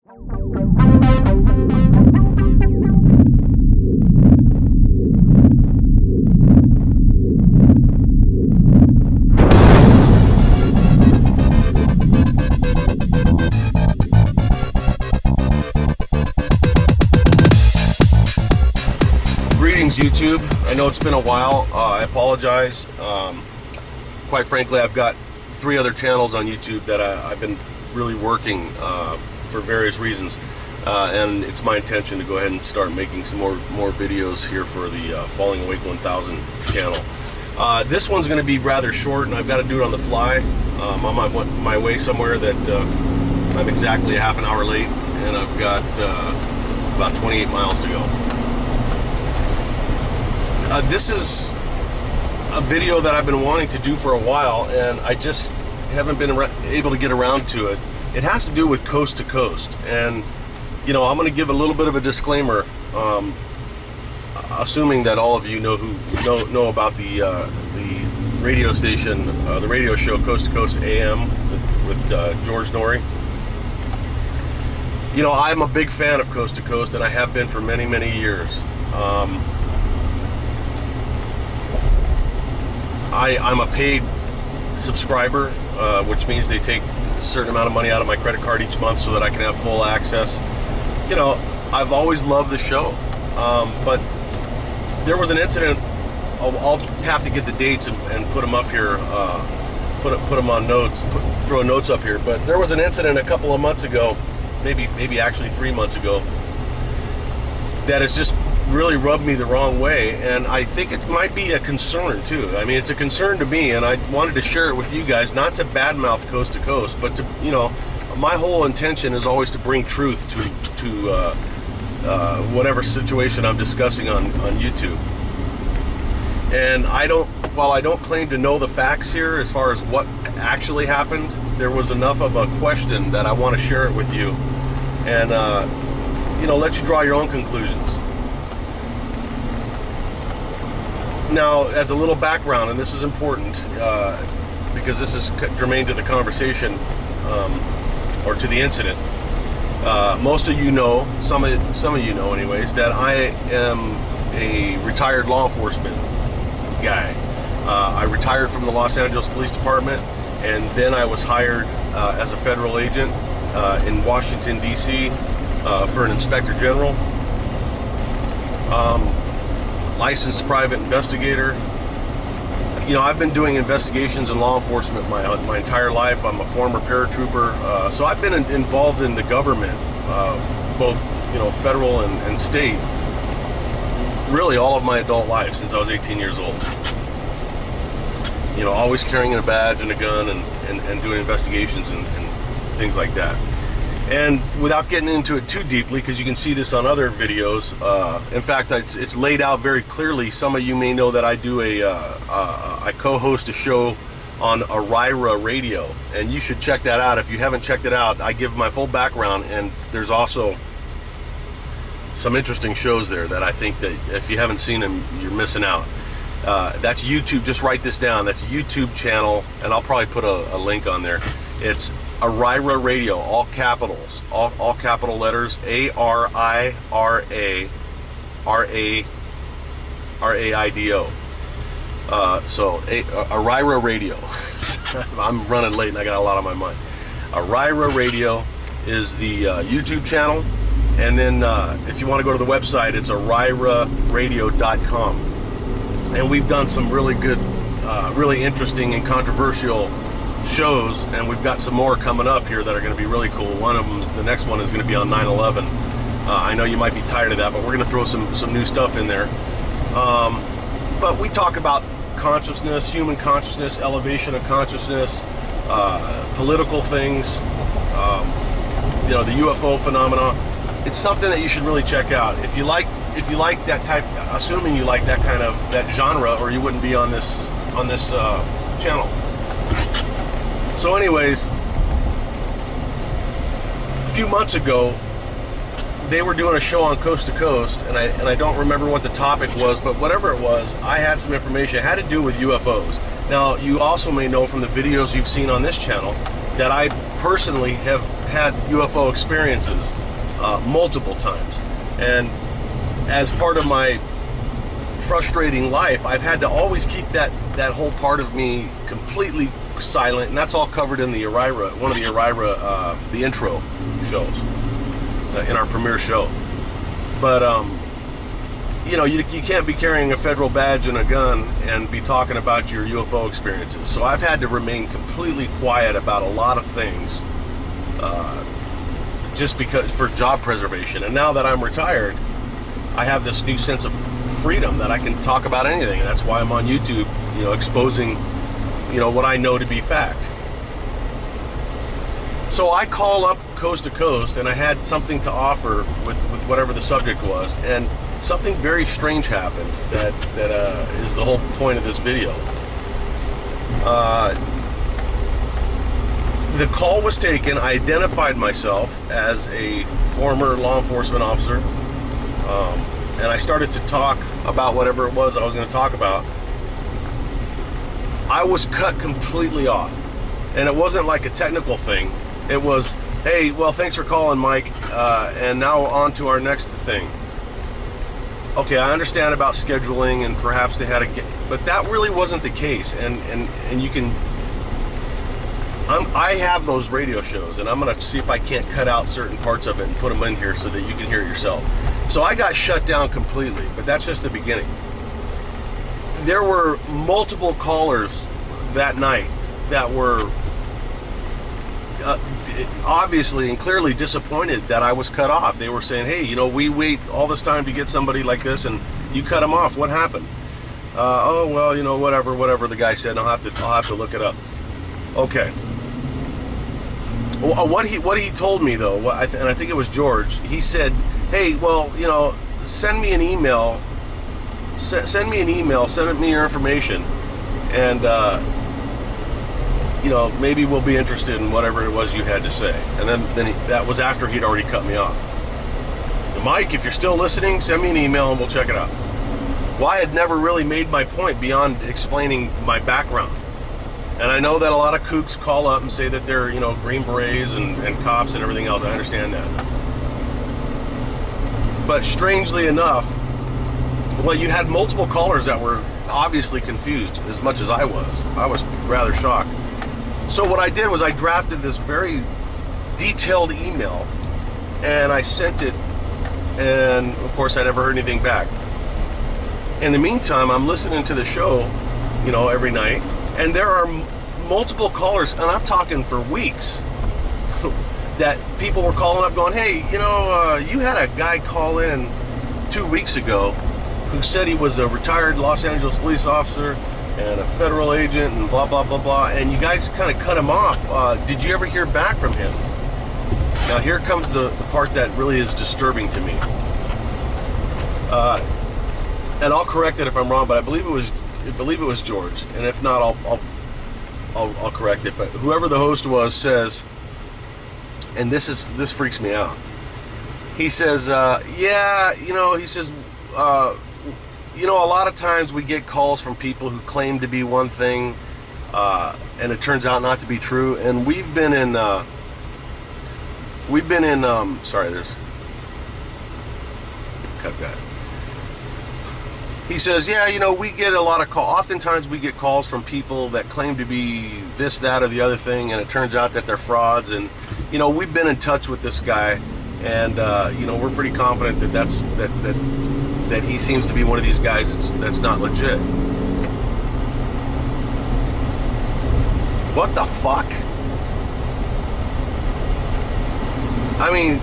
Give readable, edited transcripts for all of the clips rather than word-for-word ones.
Greetings, YouTube. I know it's been a while. I apologize. Quite frankly, I've got 3 other channels on YouTube that I've been really working for various reasons, and it's my intention to go ahead and start making some more videos here for the Falling Awake 1000 channel. This one's going to be rather short, and I've got to do it on the fly. I'm on my way somewhere that I'm exactly a half an hour late, and I've got about 28 miles to go. This is a video that I've been wanting to do for a while, and I just haven't been able to get around to it. It has to do with Coast to Coast, and you know, I'm going to give a little bit of a disclaimer, assuming that all of you know know about the radio station, the radio show Coast to Coast AM with George Noory. You know, I'm a big fan of Coast to Coast, and I have been for many years. I'm a paid subscriber, which means they take a certain amount of money out of my credit card each month so that I can have full access. You know, I've always loved the show, but there was an incident. I'll have to get the dates and put them up here, put them on notes, throw notes up here. But there was an incident a couple of months ago, maybe actually 3 months ago, that has just really rubbed me the wrong way, and I think it might be a concern too. I mean, it's a concern to me, and I wanted to share it with you guys, not to badmouth Coast to Coast, but to, you know, my whole intention is always to bring truth to whatever situation I'm discussing on YouTube. And while I don't claim to know the facts here as far as what actually happened, there was enough of a question that I want to share it with you, and you know, let you draw your own conclusions. Now, as a little background, and this is important because this is germane to the conversation, or to the incident. Most of you know, some of you know anyways, that I am a retired law enforcement guy. I retired from the Los Angeles Police Department, and then I was hired as a federal agent in Washington, D.C. For an inspector general. Licensed private investigator. You know, I've been doing investigations in law enforcement my entire life. I'm a former paratrooper, so I've been involved in the government, both, you know, federal and state, really all of my adult life since I was 18 years old. You know, always carrying a badge and a gun and doing investigations and things like that. And without getting into it too deeply, because you can see this on other videos, in fact, it's laid out very clearly. Some of you may know that I do I co-host a show on Arira Radio, and you should check that out. If you haven't checked it out, I give my full background, and there's also some interesting shows there that I think that if you haven't seen them, you're missing out. That's YouTube. Just write this down. That's a YouTube channel, and I'll probably put a link on there. It's Arira Radio, all capitals, all capital letters, ARIRARAIDO. So Arira Radio. I'm running late and I got a lot on my mind. Arira Radio is the YouTube channel, and then if you want to go to the website, it's ariradio.com. And we've done some really good, really interesting and controversial shows, and we've got some more coming up here that are going to be really cool. One of them, the next one, is going to be on 9/11. I know you might be tired of that, but we're going to throw some new stuff in there. But we talk about consciousness, human consciousness, elevation of consciousness, political things, you know, the UFO phenomena. It's something that you should really check out. If you like that type, assuming you like that genre, or you wouldn't be on this channel. So anyways, a few months ago, they were doing a show on Coast to Coast, and I don't remember what the topic was, but whatever it was, I had some information. It had to do with UFOs. Now, you also may know from the videos you've seen on this channel that I personally have had UFO experiences multiple times. And as part of my frustrating life, I've had to always keep that whole part of me completely silent, and that's all covered in the Iraira, one of the Iraira, the intro shows, in our premiere show. But, you know, you can't be carrying a federal badge and a gun and be talking about your UFO experiences. So I've had to remain completely quiet about a lot of things, just because, for job preservation. And now that I'm retired, I have this new sense of freedom that I can talk about anything. And that's why I'm on YouTube, you know, exposing, you know, what I know to be fact. So I call up Coast to Coast, and I had something to offer with whatever the subject was, and something very strange happened that is the whole point of this video. The call was taken. I identified myself as a former law enforcement officer, and I started to talk about whatever it was I was going to talk about. I was cut completely off, and it wasn't like a technical thing. It was, hey, well, thanks for calling, Mike, and now on to our next thing. Okay, I understand about scheduling, and perhaps they had a, but that really wasn't the case. And you can, I have those radio shows, and I'm gonna see if I can't cut out certain parts of it and put them in here so that you can hear it yourself. So I got shut down completely, but that's just the beginning. There were multiple callers that night that were obviously and clearly disappointed that I was cut off. They were saying, hey, you know, we wait all this time to get somebody like this, and you cut them off. What happened? Oh, well, you know, whatever the guy said. I'll have to look it up. Okay. What he told me, though, and I think it was George, he said, hey, well, you know, send me an email, send me your information, and you know, maybe we'll be interested in whatever it was you had to say. And then that was after he'd already cut me off. Mike, if you're still listening, send me an email and we'll check it out. Well, I had never really made my point beyond explaining my background. And I know that a lot of kooks call up and say that they're, you know, Green Berets and cops and everything else. I understand that. But strangely enough, well, you had multiple callers that were obviously confused as much as I was. I was rather shocked. So what I did was I drafted this very detailed email, and I sent it, and of course I never heard anything back. In the meantime, I'm listening to the show, you know, every night, and there are multiple callers, and I'm talking for weeks, that people were calling up going, hey, you know, you had a guy call in 2 weeks ago who said he was a retired Los Angeles police officer and a federal agent and blah, blah, blah, blah, and you guys kind of cut him off. Did you ever hear back from him? Now here comes the part that really is disturbing to me. And I'll correct it if I'm wrong, but I believe it was George, and if not, I'll correct it. But whoever the host was says, and this freaks me out. He says, yeah, you know, he says, you know, a lot of times we get calls from people who claim to be one thing, and it turns out not to be true. And we've been in, sorry, cut that. He says, yeah, you know, we get a lot of calls. Oftentimes we get calls from people that claim to be this, that, or the other thing, and it turns out that they're frauds. And, you know, we've been in touch with this guy, and, you know, we're pretty confident that he seems to be one of these guys that's not legit. What the fuck? I mean,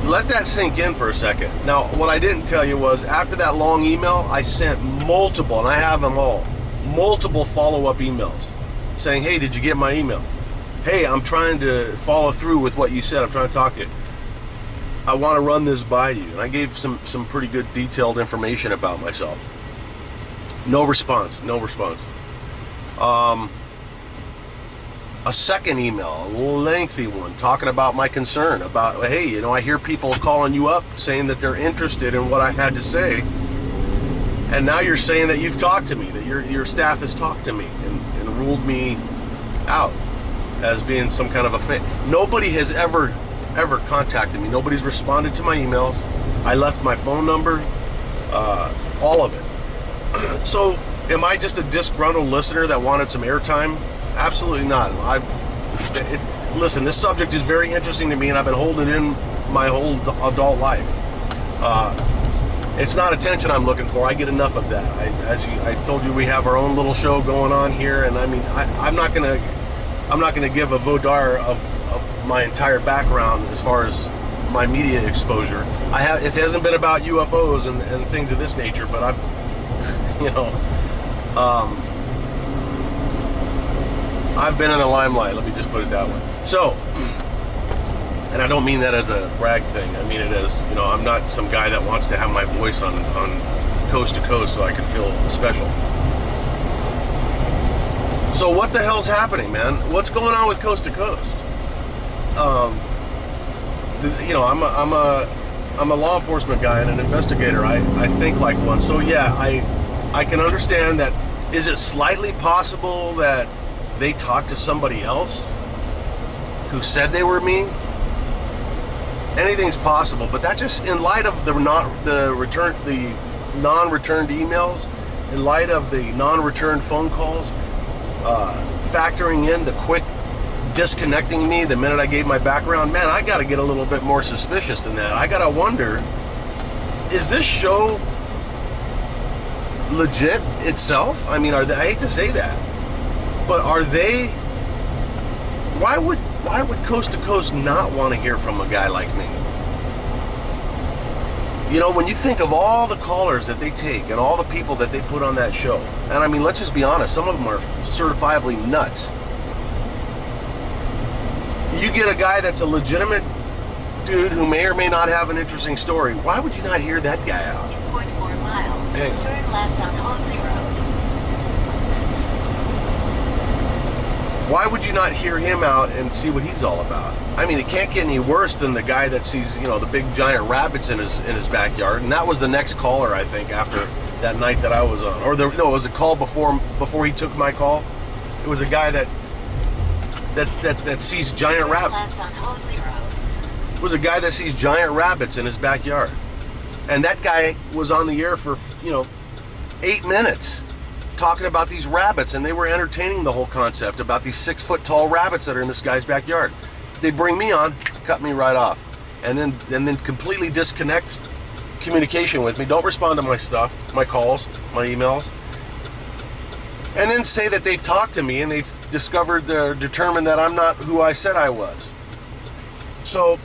let that sink in for a second. Now, what I didn't tell you was, after that long email, I sent multiple, and I have them all, multiple follow-up emails saying, hey, did you get my email? Hey, I'm trying to follow through with what you said. I'm trying to talk to you. I want to run this by you. And I gave some pretty good detailed information about myself. No response. A second email, a lengthy one, talking about my concern about, hey, you know, I hear people calling you up saying that they're interested in what I had to say, and now you're saying that you've talked to me, that your staff has talked to me and ruled me out. as being some kind of a fake. Nobody has ever contacted me. Nobody's responded to my emails. I left my phone number, all of it. So am I just a disgruntled listener that wanted some airtime? Absolutely not. Listen, this subject is very interesting to me, and I've been holding it in my whole adult life. It's not attention I'm looking for. I get enough of that. I told you, we have our own little show going on here, and I mean, I'm not gonna give a vodar of my entire background as far as my media exposure. It hasn't been about UFOs and things of this nature, but I've, I've been in the limelight. Let me just put it that way. So, and I don't mean that as a brag thing. I mean it as, I'm not some guy that wants to have my voice on coast to coast so I can feel special. So what the hell's happening, man? What's going on with Coast to Coast? I'm a law enforcement guy and an investigator. I think like one. So yeah, I can understand that. Is it slightly possible that they talked to somebody else who said they were me? Anything's possible, but that just, in light of the non-returned emails, in light of the non-returned phone calls, factoring in the quick disconnecting me the minute I gave my background, man, I got to get a little bit more suspicious than that. I got to wonder, is this show legit itself? I mean, I hate to say that, but are they? Why would Coast to Coast not want to hear from a guy like me? When you think of all the callers that they take and all the people that they put on that show, and I mean, let's just be honest, some of them are certifiably nuts. You get a guy that's a legitimate dude who may or may not have an interesting story. Why would you not hear that guy out? 2.4 miles, Dang. turn left on Hoadley Road. Why would you not hear him out and see what he's all about? I mean, it can't get any worse than the guy that sees, the big giant rabbits in his backyard. And that was the next caller, I think, after that night that I was on. Or it was a call before he took my call. It was a guy that sees giant rabbits. Left on Hoadley Road. It was a guy that sees giant rabbits in his backyard. And that guy was on the air for, 8 minutes talking about these rabbits, and they were entertaining the whole concept about these 6-foot tall rabbits that are in this guy's backyard. They bring me on, cut me right off, and then completely disconnect communication with me. Don't respond to my stuff, my calls, my emails, and then say that they've talked to me and they've determined that I'm not who I said I was. So,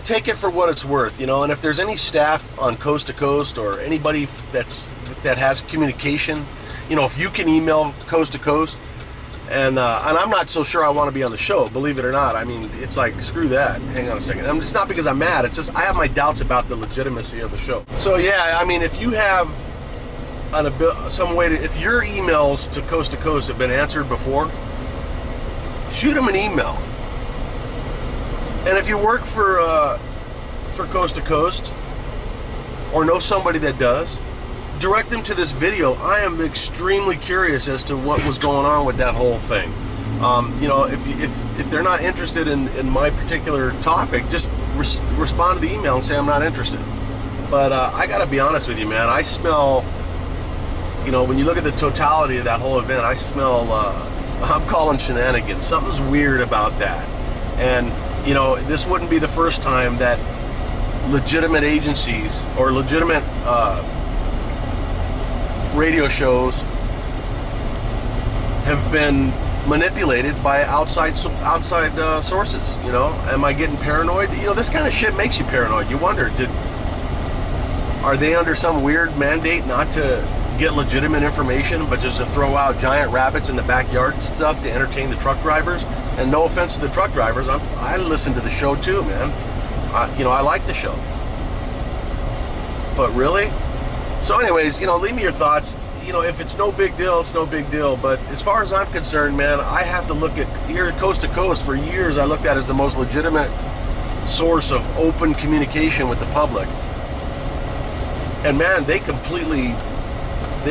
take it for what it's worth, and if there's any staff on Coast to Coast or anybody that has communication, if you can email Coast to Coast, and I'm not so sure I want to be on the show, believe it or not. I mean, it's like, screw that. Hang on a second. It's not because I'm mad. It's just I have my doubts about the legitimacy of the show. So yeah, I mean, if you have some way to, if your emails to Coast have been answered before, shoot them an email. And if you work for Coast to Coast or know somebody that does, direct them to this video. I am extremely curious as to what was going on with that whole thing. If they're not interested in my particular topic, just respond to the email and say I'm not interested. But I got to be honest with you, man. I smell, when you look at the totality of that whole event, I smell, I'm calling shenanigans. Something's weird about that. And, this wouldn't be the first time that legitimate agencies or legitimate radio shows have been manipulated by outside sources. Am I getting paranoid? This kind of shit makes you paranoid. You wonder, are they under some weird mandate not to get legitimate information, but just to throw out giant rabbits in the backyard and stuff to entertain the truck drivers? And no offense to the truck drivers, I listen to the show too, man. I like the show. But really? So anyways, leave me your thoughts. If it's no big deal, it's no big deal. But as far as I'm concerned, man, I have to look at, here at Coast to Coast, for years I looked at as the most legitimate source of open communication with the public. And man, they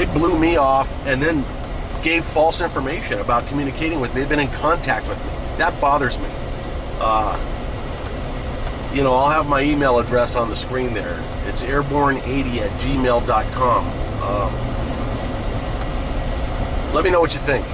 blew me off and then gave false information about communicating with me. They've been in contact with me. That bothers me. I'll have my email address on the screen there. It's airborne80@gmail.com. Let me know what you think.